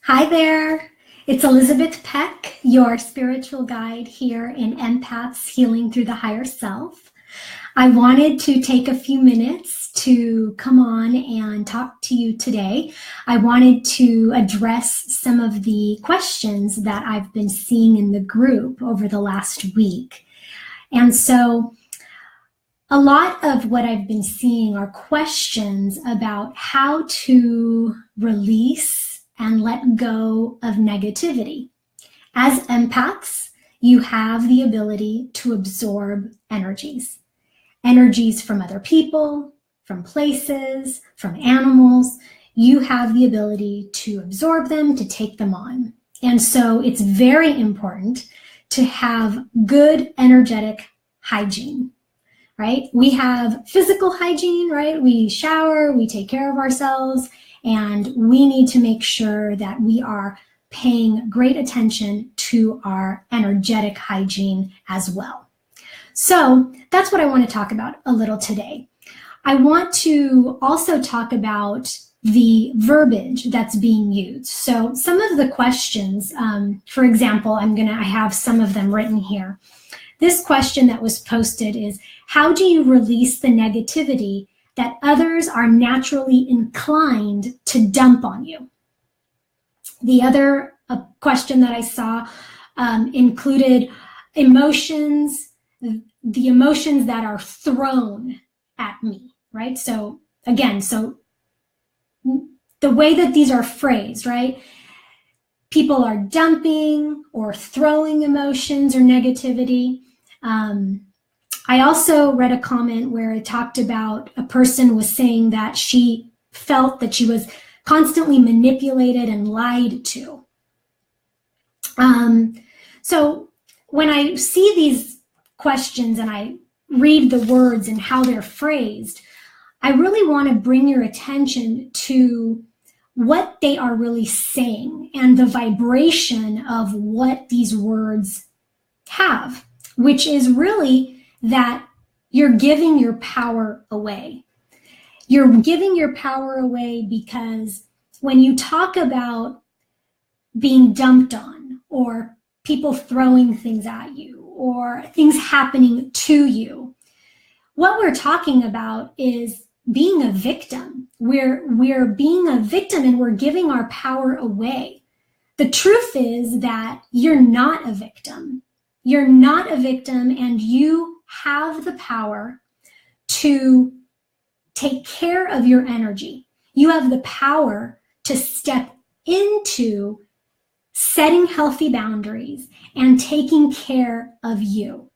Hi there. It's Elizabeth Peck, your spiritual guide here in Empaths Healing Through the Higher Self. I wanted to take a few minutes to come on and talk to you today. I wanted to address some of the questions that I've been seeing in the group over the last week. And so a lot of what I've been seeing are questions about how to release and let go of negativity. As empaths, you have the ability to absorb energies from other people, from places, from animals. You have the ability to absorb them, to take them on. And so it's very important to have good energetic hygiene, right? We have physical hygiene, right? We shower, we take care of ourselves, and we need to make sure that we are paying great attention to our energetic hygiene as well. So that's what I want to talk about a little today. I want to also talk about the verbiage that's being used. So some of the questions, for example, I have some of them written here. This question that was posted is, how do you release the negativity that others are naturally inclined to dump on you? The other question that I saw included emotions, the emotions that are thrown at me, right? So again, the way that these are phrased, right? People are dumping or throwing emotions or negativity. I also read a comment where it talked about a person was saying that she felt that she was constantly manipulated and lied to. So when I see these questions and I read the words and how they're phrased, I really want to bring your attention to what they are really saying and the vibration of what these words have, which is really that you're giving your power away. You're giving your power away because when you talk about being dumped on or people throwing things at you or things happening to you, what we're talking about is being a victim. We're being a victim and we're giving our power away. The truth is that you're not a victim. You're not a victim, and you have the power to take care of your energy. You have the power to step into setting healthy boundaries and taking care of you.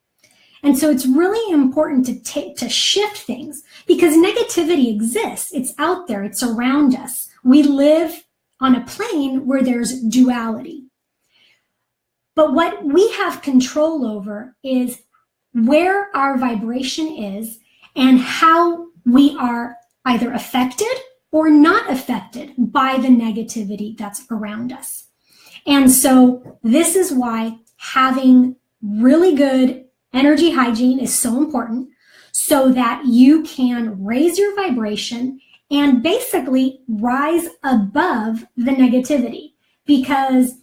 And so it's really important to shift things because negativity exists. It's out there. It's around us. We live on a plane where there's duality. But what we have control over is where our vibration is and how we are either affected or not affected by the negativity that's around us. And so this is why having really good energy hygiene is so important, so that you can raise your vibration and basically rise above the negativity, because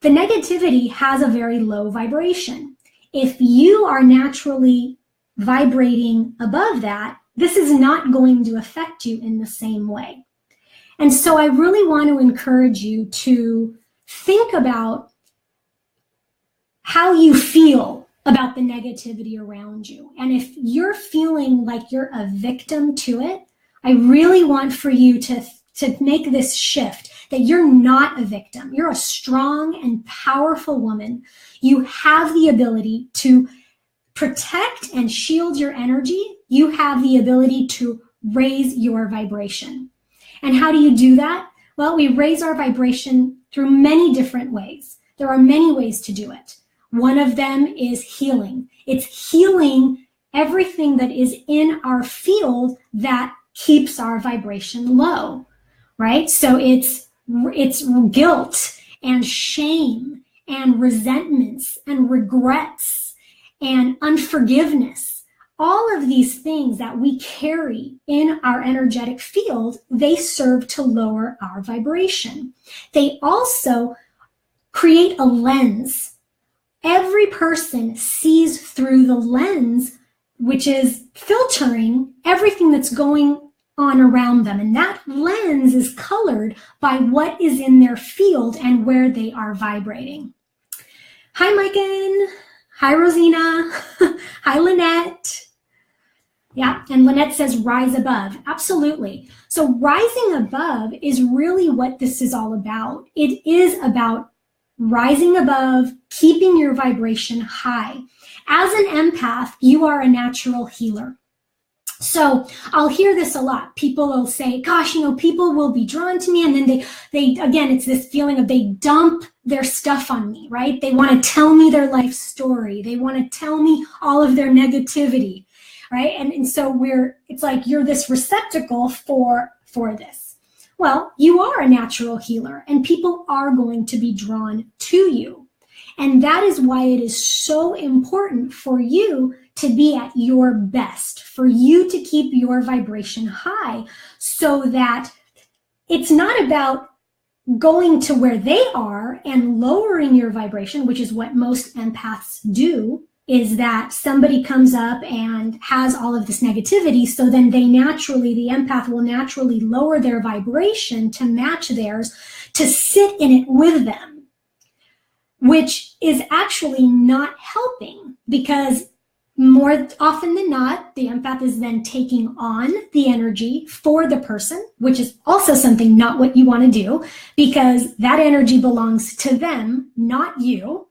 the negativity has a very low vibration. If you are naturally vibrating above that, this is not going to affect you in the same way. And so I really want to encourage you to think about how you feel about the negativity around you. And if you're feeling like you're a victim to it, I really want for you to make this shift, that you're not a victim. You're a strong and powerful woman. You have the ability to protect and shield your energy. You have the ability to raise your vibration. And how do you do that? Well, we raise our vibration through many different ways. There are many ways to do it. One of them is healing. It's healing everything that is in our field that keeps our vibration low, right? So it's guilt and shame and resentments and regrets and unforgiveness. all of these things that we carry in our energetic field, they serve to lower our vibration. They also create a lens. Every person sees through the lens, which is filtering everything that's going on around them. And that lens is colored by what is in their field and where they are vibrating. Hi, Maiken. Hi, Rosina. Hi, Lynette. Yeah, and Lynette says rise above. Absolutely. So rising above is really what this is all about. It is about rising above, keeping your vibration high. As an empath, you are a natural healer. So I'll hear this a lot. People will say, gosh, people will be drawn to me. And then they again, it's this feeling of they dump their stuff on me, right? They want to tell me their life story. They want to tell me all of their negativity, right? And so it's like you're this receptacle for this. Well, you are a natural healer and people are going to be drawn to you. And that is why it is so important for you to be at your best, for you to keep your vibration high, so that it's not about going to where they are and lowering your vibration, which is what most empaths do, is that somebody comes up and has all of this negativity. So then the empath will naturally lower their vibration to match theirs, to sit in it with them, which is actually not helping, because more often than not, the empath is then taking on the energy for the person, which is also something not what you want to do, because that energy belongs to them, not you.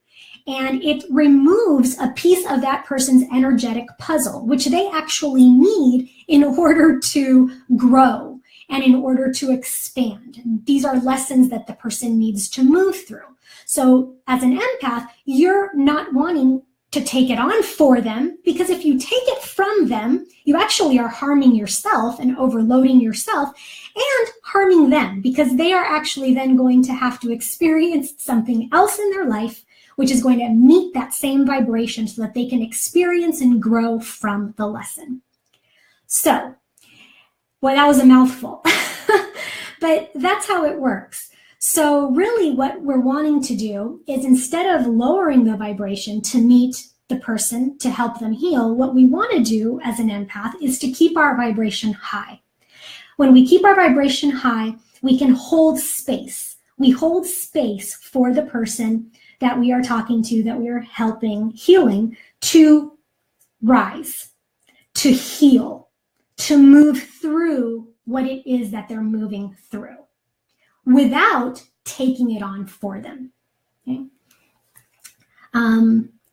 And it removes a piece of that person's energetic puzzle, which they actually need in order to grow and in order to expand. These are lessons that the person needs to move through. So as an empath, you're not wanting to take it on for them, because if you take it from them, you actually are harming yourself and overloading yourself and harming them, because they are actually then going to have to experience something else in their life, which is going to meet that same vibration so that they can experience and grow from the lesson. So, well, that was a mouthful, but that's how it works. So really what we're wanting to do is, instead of lowering the vibration to meet the person, to help them heal, what we want to do as an empath is to keep our vibration high. When we keep our vibration high, we can hold space. We hold space for the person that we are talking to, that we are helping, healing, to rise, to heal, to move through what it is that they're moving through, without taking it on for them. Okay?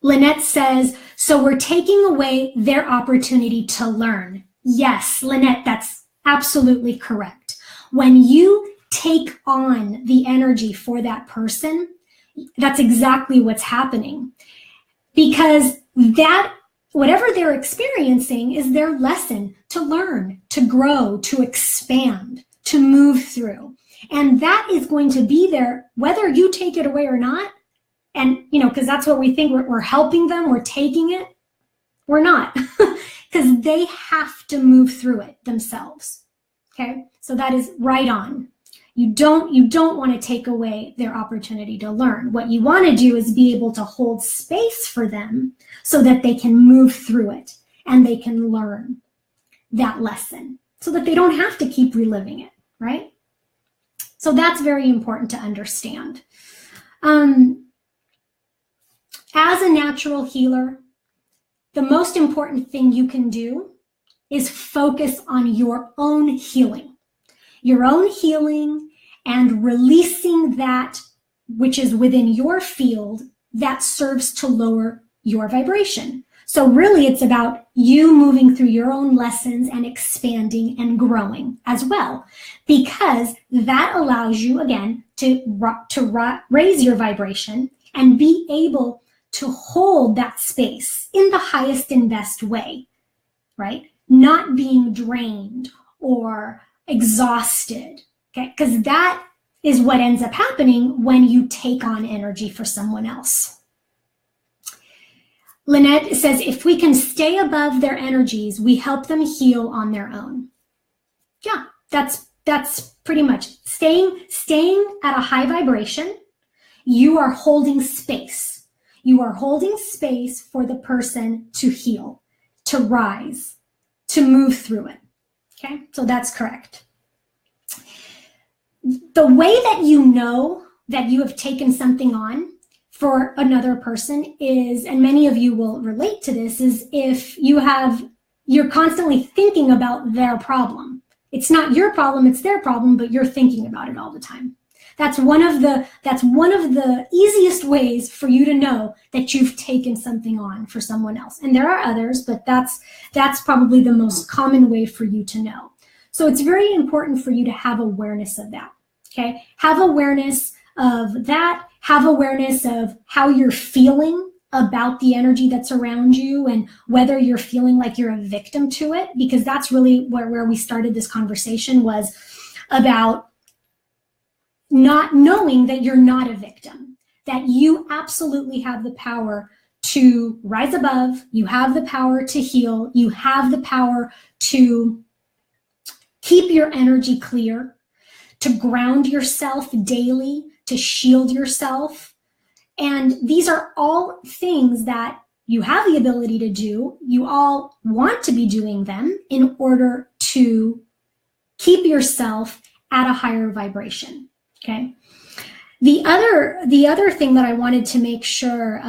Lynette says, so we're taking away their opportunity to learn. Yes, Lynette, that's absolutely correct. When you take on the energy for that person, that's exactly what's happening. Because that, whatever they're experiencing, is their lesson to learn, to grow, to expand, to move through. And that is going to be there whether you take it away or not. And, because that's what we think, we're helping them, we're taking it. We're not, because they have to move through it themselves. Okay, so that is right on. You don't want to take away their opportunity to learn. What you want to do is be able to hold space for them so that they can move through it and they can learn that lesson so that they don't have to keep reliving it, right? So that's very important to understand. As a natural healer, the most important thing you can do is focus on your own healing. Your own healing and releasing that which is within your field that serves to lower your vibration. So really it's about you moving through your own lessons and expanding and growing as well, because that allows you, again, to raise your vibration and be able to hold that space in the highest and best way, right? Not being drained or exhausted, okay? Because that is what ends up happening when you take on energy for someone else. Lynette says, if we can stay above their energies, we help them heal on their own. Yeah, that's pretty much staying at a high vibration. You are holding space. You are holding space for the person to heal, to rise, to move through it. Okay, so that's correct. The way that you know that you have taken something on for another person is, and many of you will relate to this, is if you're constantly thinking about their problem. It's not your problem, it's their problem, but you're thinking about it all the time. That's one of the easiest ways for you to know that you've taken something on for someone else. And there are others, but that's probably the most common way for you to know. So it's very important for you to have awareness of that. Okay? Have awareness of that. Have awareness of how you're feeling about the energy that's around you and whether you're feeling like you're a victim to it, because that's really where we started this conversation, was about not knowing that you're not a victim, that you absolutely have the power to rise above, you have the power to heal, you have the power to keep your energy clear, to ground yourself daily, to shield yourself. And these are all things that you have the ability to do. You all want to be doing them in order to keep yourself at a higher vibration. Okay. The other thing that I wanted to make sure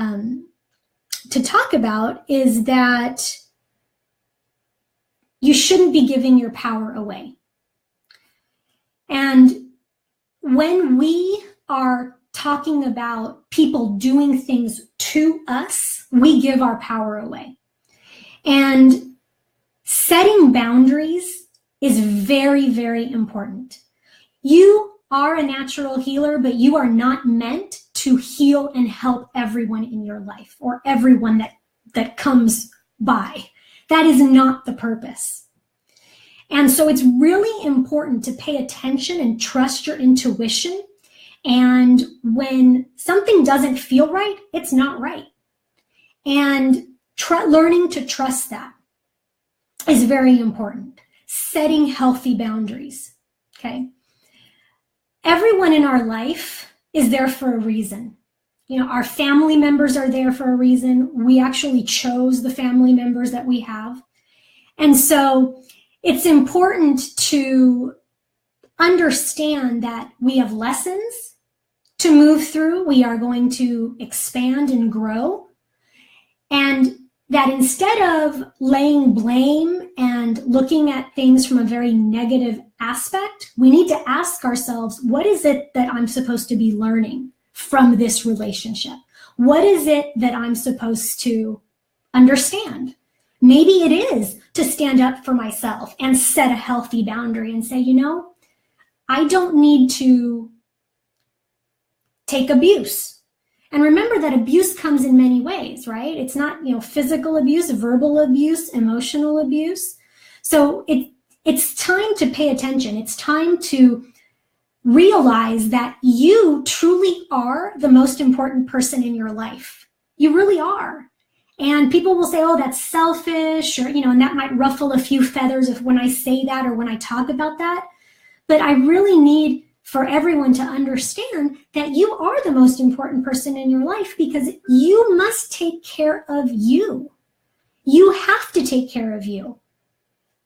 to talk about is that you shouldn't be giving your power away. And when we are talking about people doing things to us, we give our power away. And setting boundaries is very, very important. You are a natural healer, but you are not meant to heal and help everyone in your life or everyone that comes by. That is not the purpose. And so it's really important to pay attention and trust your intuition. And when something doesn't feel right, it's not right. And learning to trust that is very important. Setting healthy boundaries, okay? Everyone in our life is there for a reason. You know, our family members are there for a reason. We actually chose the family members that we have. And so it's important to understand that we have lessons to move through. We are going to expand and grow. And that instead of laying blame and looking at things from a very negative aspect, we need to ask ourselves, what is it that I'm supposed to be learning from this relationship? What is it that I'm supposed to understand? Maybe it is to stand up for myself and set a healthy boundary and say, you know, I don't need to take abuse. And remember that abuse comes in many ways, right? It's not, you know, physical abuse, verbal abuse, emotional abuse. So it's time to pay attention. It's time to realize that you truly are the most important person in your life. You really are. And people will say, oh, that's selfish, or, you know, and that might ruffle a few feathers if when I say that or when I talk about that. But I really need for everyone to understand that you are the most important person in your life, because you must take care of you. You have to take care of you.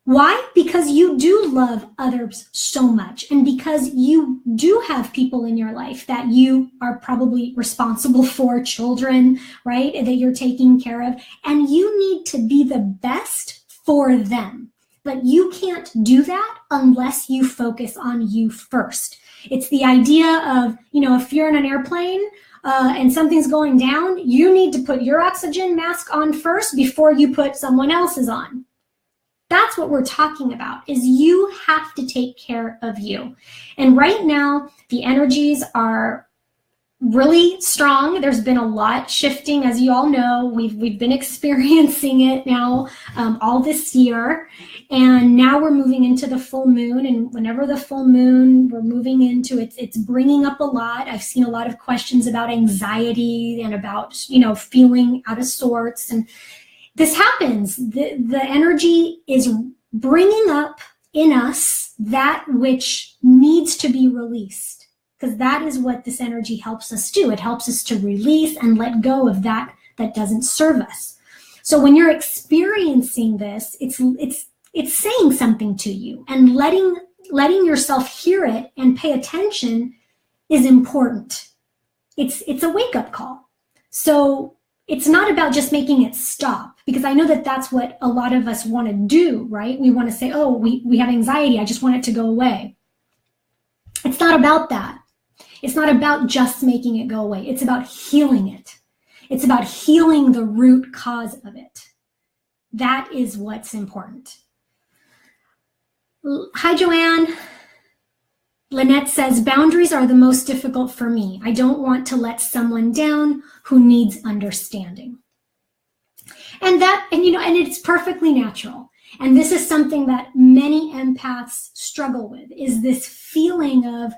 Why? Because you do love others so much, and because you do have people in your life that you are probably responsible for, children, right, that you're taking care of, and you need to be the best for them. But you can't do that unless you focus on you first. It's the idea of, you know, if you're in an airplane and something's going down, you need to put your oxygen mask on first before you put someone else's on. That's what we're talking about, is you have to take care of you. And right now, the energies are really strong. There's been a lot shifting, as you all know. We've been experiencing it now all this year, and now we're moving into the full moon. And whenever the full moon, we're moving into it, it's bringing up a lot. I've seen a lot of questions about anxiety and about feeling out of sorts, and this happens. The energy is bringing up in us that which needs to be released. Because that is what this energy helps us do. It helps us to release and let go of that doesn't serve us. So when you're experiencing this, it's saying something to you, and letting yourself hear it and pay attention is important. It's a wake-up call. So it's not about just making it stop, because I know that that's what a lot of us want to do, right? We want to say, oh, we have anxiety, I just want it to go away. It's not about that. It's not about just making it go away. It's about healing it. It's about healing the root cause of it. That is what's important. Hi, Joanne. Lynette says, boundaries are the most difficult for me. I don't want to let someone down who needs understanding. And it's perfectly natural. And this is something that many empaths struggle with, is this feeling of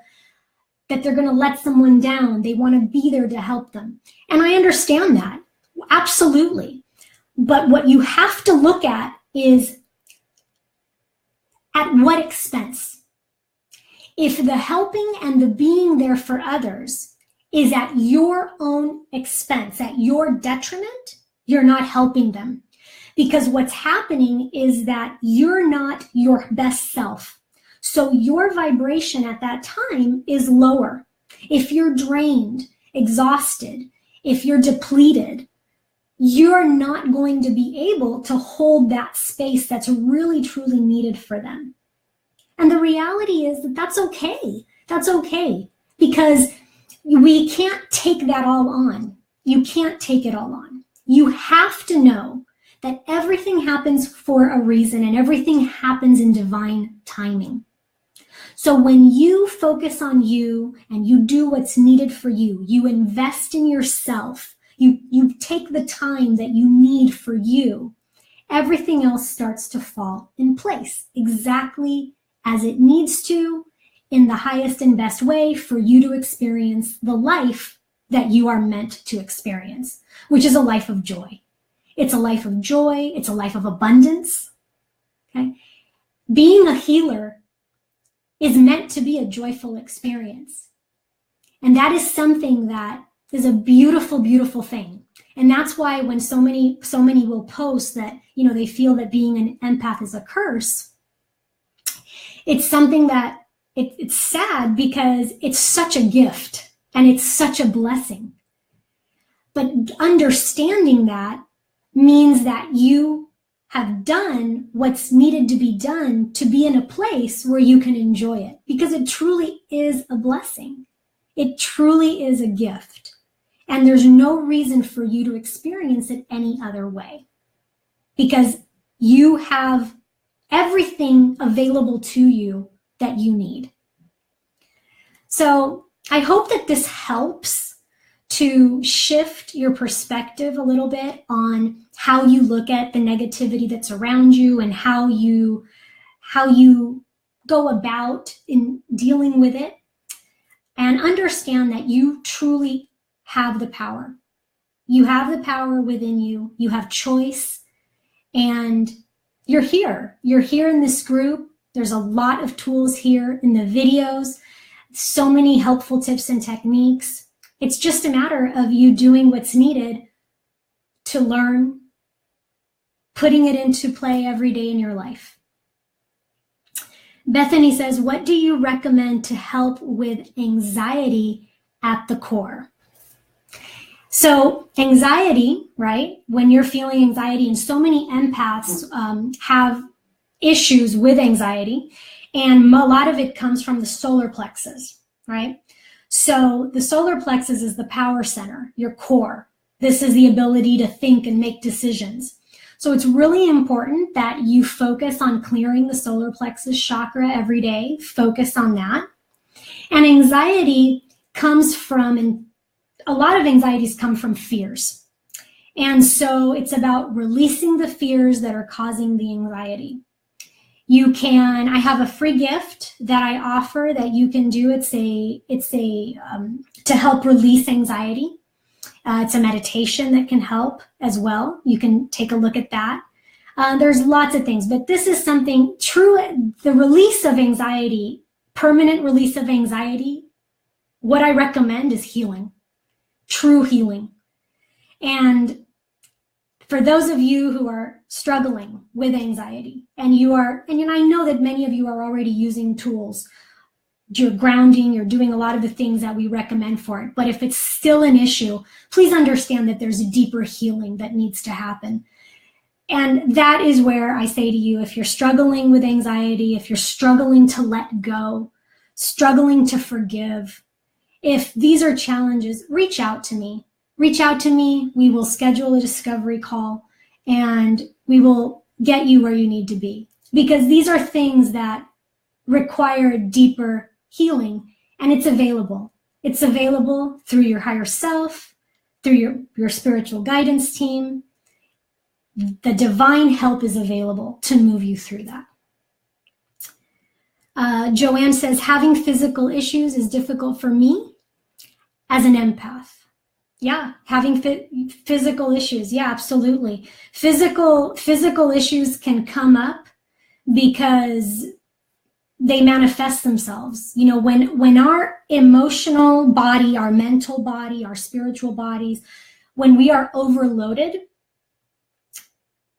that they're going to let someone down. They want to be there to help them. And I understand that, absolutely. But what you have to look at is at what expense. If the helping and the being there for others is at your own expense, at your detriment, you're not helping them. Because what's happening is that you're not your best self. So your vibration at that time is lower. If you're drained, exhausted, if you're depleted, you're not going to be able to hold that space that's really, truly needed for them. And the reality is that that's okay. That's okay. Because we can't take that all on. You can't take it all on. You have to know that everything happens for a reason, and everything happens in divine timing. So when you focus on you and you do what's needed for you, you invest in yourself, you take the time that you need for you, everything else starts to fall in place exactly as it needs to, in the highest and best way for you to experience the life that you are meant to experience, which is a life of joy. It's a life of joy. It's a life of abundance. Okay? Being a healer is meant to be a joyful experience. And that is something that is a beautiful, beautiful thing. And that's why when so many will post that, they feel that being an empath is a curse, it's something that it's sad, because it's such a gift and it's such a blessing. But understanding that means that you have done what's needed to be done to be in a place where you can enjoy it, because it truly is a blessing. It truly is a gift. And there's no reason for you to experience it any other way, because you have everything available to you that you need. So I hope that this helps to shift your perspective a little bit on how you look at the negativity that's around you, and how you go about in dealing with it, and understand that you truly have the power. You have the power within you. You have choice, and you're here. You're here in this group. There's a lot of tools here in the videos, so many helpful tips and techniques. It's just a matter of you doing what's needed to learn, putting it into play every day in your life. Bethany says, what do you recommend to help with anxiety at the core? So anxiety, right? When you're feeling anxiety, and so many empaths have issues with anxiety, and a lot of it comes from the solar plexus, right? So the solar plexus is the power center, your core. This is the ability to think and make decisions. So it's really important that you focus on clearing the solar plexus chakra every day. Focus on that. And anxiety comes from, and a lot of anxieties come from fears. And so it's about releasing the fears that are causing the anxiety. I have a free gift that I offer that you can do. It's to help release anxiety. It's a meditation that can help as well. You can take a look at that. There's lots of things, but this is something true. The release of anxiety, permanent release of anxiety, what I recommend is healing, true healing. And for those of you who are struggling with anxiety, and I know that many of you are already using tools, you're grounding, you're doing a lot of the things that we recommend for it. But if it's still an issue, please understand that there's a deeper healing that needs to happen. And that is where I say to you, if you're struggling with anxiety, if you're struggling to let go, struggling to forgive, if these are challenges, reach out to me. Reach out to me. We will schedule a discovery call and we will get you where you need to be, because these are things that require deeper healing, and it's available. It's available through your higher self, through your spiritual guidance team. The divine help is available to move you through that. Joanne says, having physical issues is difficult for me as an empath. Yeah, having physical issues. Yeah, absolutely. Physical issues can come up because they manifest themselves. You know, when our emotional body, our mental body, our spiritual bodies, when we are overloaded,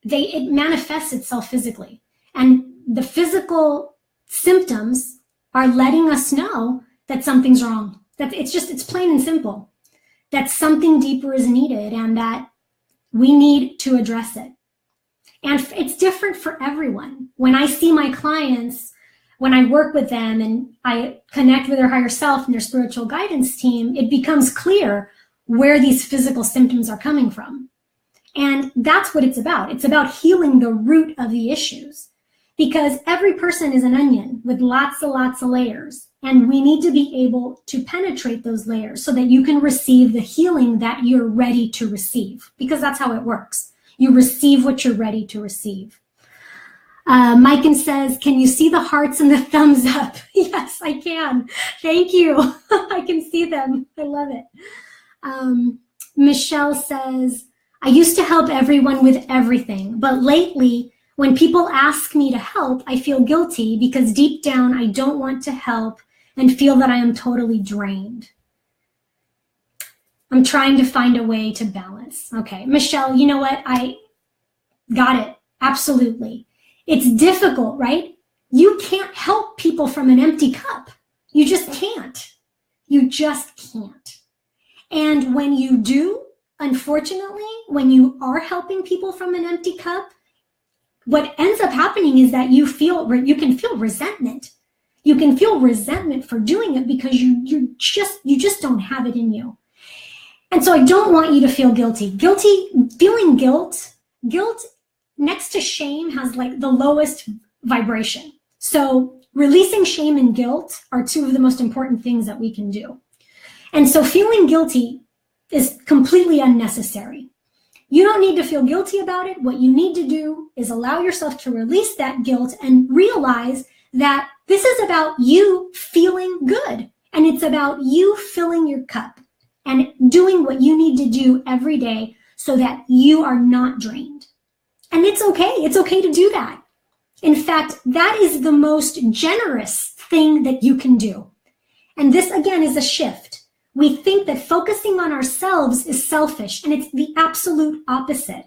it manifests itself physically. And the physical symptoms are letting us know that something's wrong. That it's plain and simple. That something deeper is needed and that we need to address it. And it's different for everyone. When I see my clients, when I work with them and I connect with their higher self and their spiritual guidance team, it becomes clear where these physical symptoms are coming from. And that's what it's about. It's about healing the root of the issues, because every person is an onion with lots of layers. And we need to be able to penetrate those layers so that you can receive the healing that you're ready to receive, because that's how it works. You receive what you're ready to receive. Maiken says, can you see the hearts and the thumbs up? Yes, I can. Thank you. I can see them. I love it. Michelle says, I used to help everyone with everything, but lately, when people ask me to help, I feel guilty because deep down, I don't want to help and feel that I am totally drained. I'm trying to find a way to balance. Okay, Michelle, you know what? I got it. Absolutely. It's difficult, right? You can't help people from an empty cup. You just can't. You just can't. And when you do, unfortunately, when you are helping people from an empty cup, what ends up happening is that you can feel resentment. You can feel resentment for doing it because you just don't have it in you. And so I don't want you to feel guilty. Feeling guilt next to shame has like the lowest vibration. So releasing shame and guilt are two of the most important things that we can do. And so feeling guilty is completely unnecessary. You don't need to feel guilty about it. What you need to do is allow yourself to release that guilt and realize that this is about you feeling good. And it's about you filling your cup and doing what you need to do every day so that you are not drained. And it's okay. It's okay to do that. In fact, that is the most generous thing that you can do. And this, again, is a shift. We think that focusing on ourselves is selfish, and it's the absolute opposite.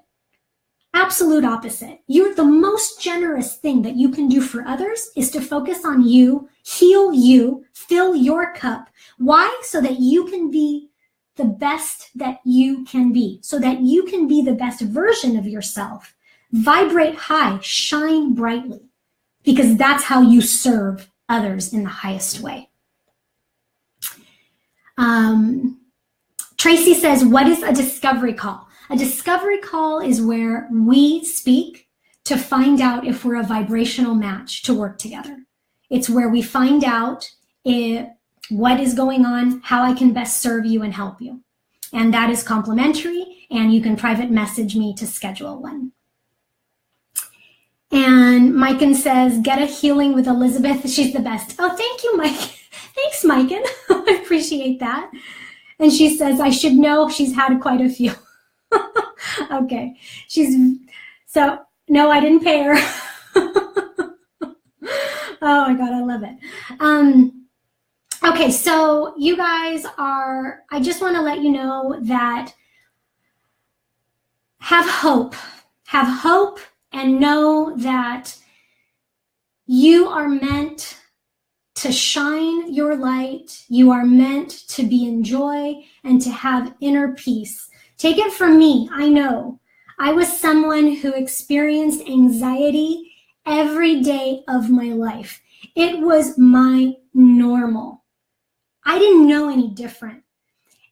Absolute opposite. The most generous thing that you can do for others is to focus on you, heal you, fill your cup. Why? So that you can be the best that you can be, so that you can be the best version of yourself. Vibrate high, shine brightly, because that's how you serve others in the highest way. Tracy says, what is a discovery call? A discovery call is where we speak to find out if we're a vibrational match to work together. It's where we find out what is going on, how I can best serve you and help you. And that is complimentary, and you can private message me to schedule one. And Mikan says, get a healing with Elizabeth. She's the best. Oh, thank you, Mike. Thanks, Mikan. I appreciate that. And she says, I should know she's had quite a few. Okay. No, I didn't pay her. Oh my God, I love it. Okay, so you guys I just want to let you know that have hope and know that you are meant to shine your light. You are meant to be in joy and to have inner peace. Take it from me. I know I was someone who experienced anxiety every day of my life. It was my normal. I didn't know any different.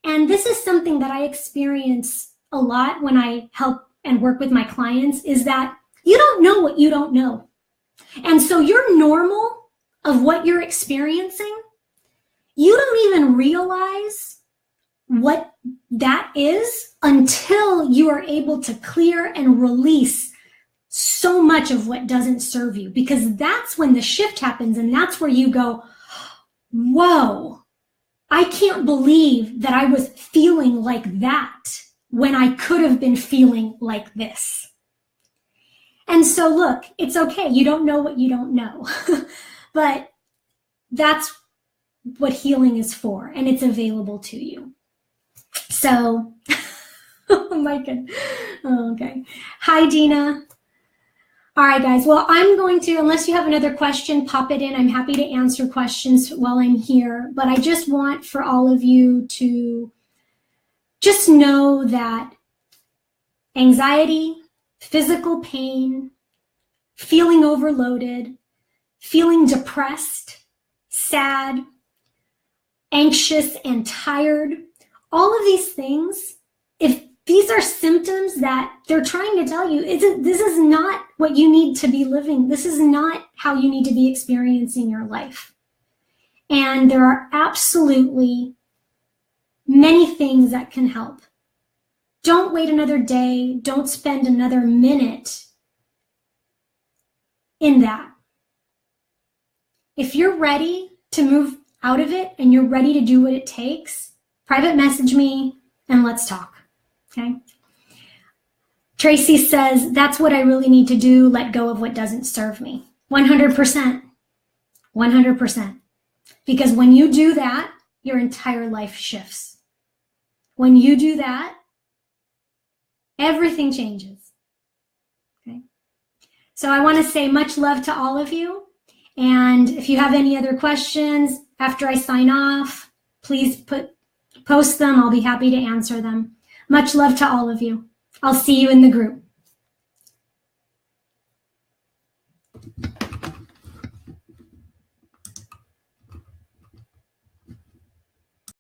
And this is something that I experience a lot when I help and work with my clients, is that you don't know what you don't know. And so your normal of what you're experiencing, you don't even realize what that is until you are able to clear and release so much of what doesn't serve you, because that's when the shift happens, and that's where you go, whoa, I can't believe that I was feeling like that when I could have been feeling like this. And so look, it's okay. You don't know what you don't know, but that's what healing is for, and it's available to you. So, oh my God. Oh, okay. Hi, Dina. All right, guys. Well, I'm going to, unless you have another question, pop it in. I'm happy to answer questions while I'm here. But I just want for all of you to just know that anxiety, physical pain, feeling overloaded, feeling depressed, sad, anxious, and tired, all of these things, if these are symptoms that they're trying to tell you, this is not what you need to be living. This is not how you need to be experiencing your life. And there are absolutely many things that can help. Don't wait another day. Don't spend another minute in that. If you're ready to move out of it and you're ready to do what it takes, private message me and let's talk. Okay. Tracy says, that's what I really need to do. Let go of what doesn't serve me. 100%. 100%. Because when you do that, your entire life shifts. When you do that, everything changes. Okay. So I want to say much love to all of you. And if you have any other questions after I sign off, please post them. I'll be happy to answer them. Much love to all of you. I'll see you in the group.